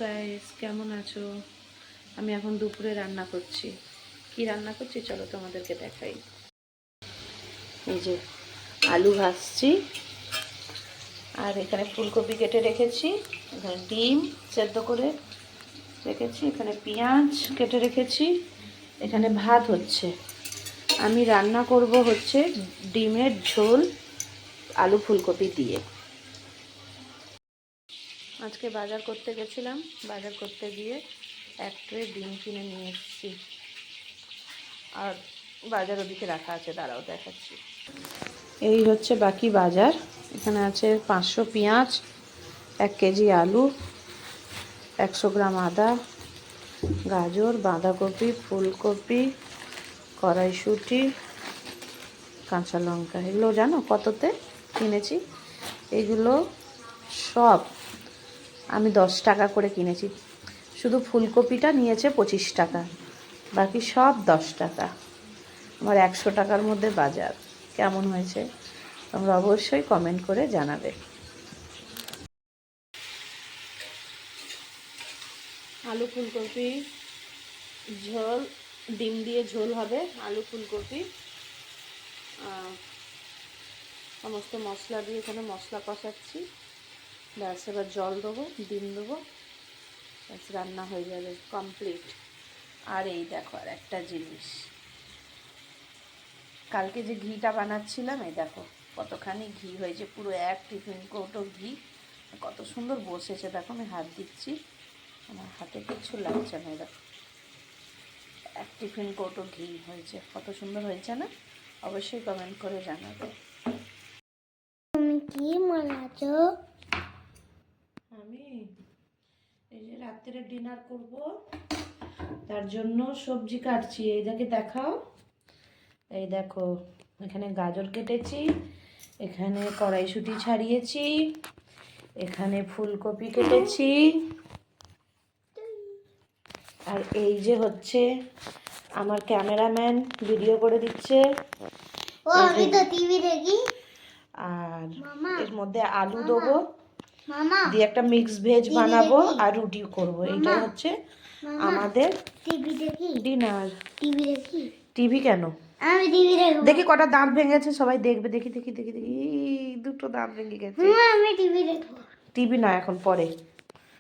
Guys, কেমন আছো? আমি এখন দুপুরে রান্না করছি। কি রান্না করছি চলো তোমাদেরকে দেখাই। এই যে আলু ভাজছি, আর এখানে ফুলকপি কেটে রেখেছি, এখানে ডিম সেদ্ধ করে রেখেছি, এখানে পেঁয়াজ কেটে রেখেছি, এখানে ভাত হচ্ছে। আমি রান্না করব হচ্ছে ডিমের ঝোল আলু ফুলকপি দিয়ে। আজকে বাজার করতে গেছিলাম, বাজার করতে গিয়ে এক ট্রে ডিম কিনে নিয়ে এসেছি। আর বাজার ওদিকে রাখা আছে, দাঁড়াও দেখাচ্ছি। এই হচ্ছে বাকি বাজার। এখানে আছে 500 পেঁয়াজ, 1 কেজি আলু, 100 গ্রাম আদা, গাজর, বাঁধাকপি, ফুলকপি, কড়াইশুঁটি, কাঁচা লঙ্কা। এগুলো জানো কততে কিনেছি? এগুলো সব আমি 10 টাকা করে কিনেছি। শুধু ফুলকপিটা নিয়েছে 25 টাকা, বাকি সব 10 টাকা। আমার 100 টাকার মধ্যে বাজার। কেমন হয়েছে তোমরা অবশ্যই কমেন্ট করে জানাবে। আলু ফুলকপি ঝোল, ডিম দিয়ে ঝোল হবে। আলু ফুলকপি সমস্ত মশলা দিয়ে এখানে মশলা কষাচ্ছি। ব্যাস, এবার জল দেবো, ডিম দেবো, ব্যাস রান্না হয়ে যাবে, কমপ্লিট। আর এই দেখো আর একটা জিনিস, কালকে যে ঘিটা বানাচ্ছিলাম, এই দেখো কতখানি ঘি হয়েছে, পুরো 1 টিফিন কৌটো ঘি। কত সুন্দর বসেছে দেখো, আমি হাত দিচ্ছি, আমার হাতে কিচ্ছু লাগছে না। দেখো 1 টিফিন কৌটো ঘি হয়েছে, কত সুন্দর হয়েছে না? অবশ্যই কমেন্ট করে জানাবে। তুমি কি বানাচ্ছো? আমি এই যে রাত্রে ডিনার করব, তার জন্য সবজি কাটছি। এই দেখে দেখাও, এই দেখো এখানে গাজর কেটেছি, এখানে কড়াইশুঁটি ছাড়িয়েছি, এখানে ফুলকপি কেটেছি, আর এই যে হচ্ছে আমার ক্যামেরাম্যান ভিডিও করে দিচ্ছে। ও আমি তো টিভি দেখি। আর এর মধ্যে আলু দেবো, মামা দিয়ে একটা মিক্স ভেজ বানাবো আর রুটি করব। এইটাই হচ্ছে আমাদের টিভি দেখি, ডিনার। টিভি দেখি। টিভি কেন? আমি টিভি দেখব। দেখি কটা দাঁত ভেঙেছে, সবাই দেখবে। দেখি দেখি দেখি দেখি, দুটো দাঁত ভেঙে গেছে। আমি টিভি দেখব। টিভি না, এখন পরে।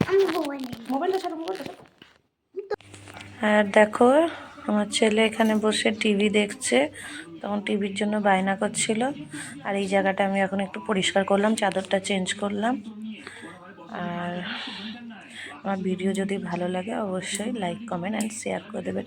আমি মোবাইল দেখব। মোবাইলটা ছাড়ো, মোবাইলটা ছাড়ো। আর দেখো আমার ছেলে এখানে বসে টিভি দেখছে, তখন টিভির জন্য বায়না করছিল। আর এই জায়গাটা আমি এখন একটু পরিষ্কার করলাম, চাদরটা চেঞ্জ করলাম। আর আমার ভিডিও যদি ভালো লাগে অবশ্যই লাইক, কমেন্ট অ্যান্ড শেয়ার করে দেবে।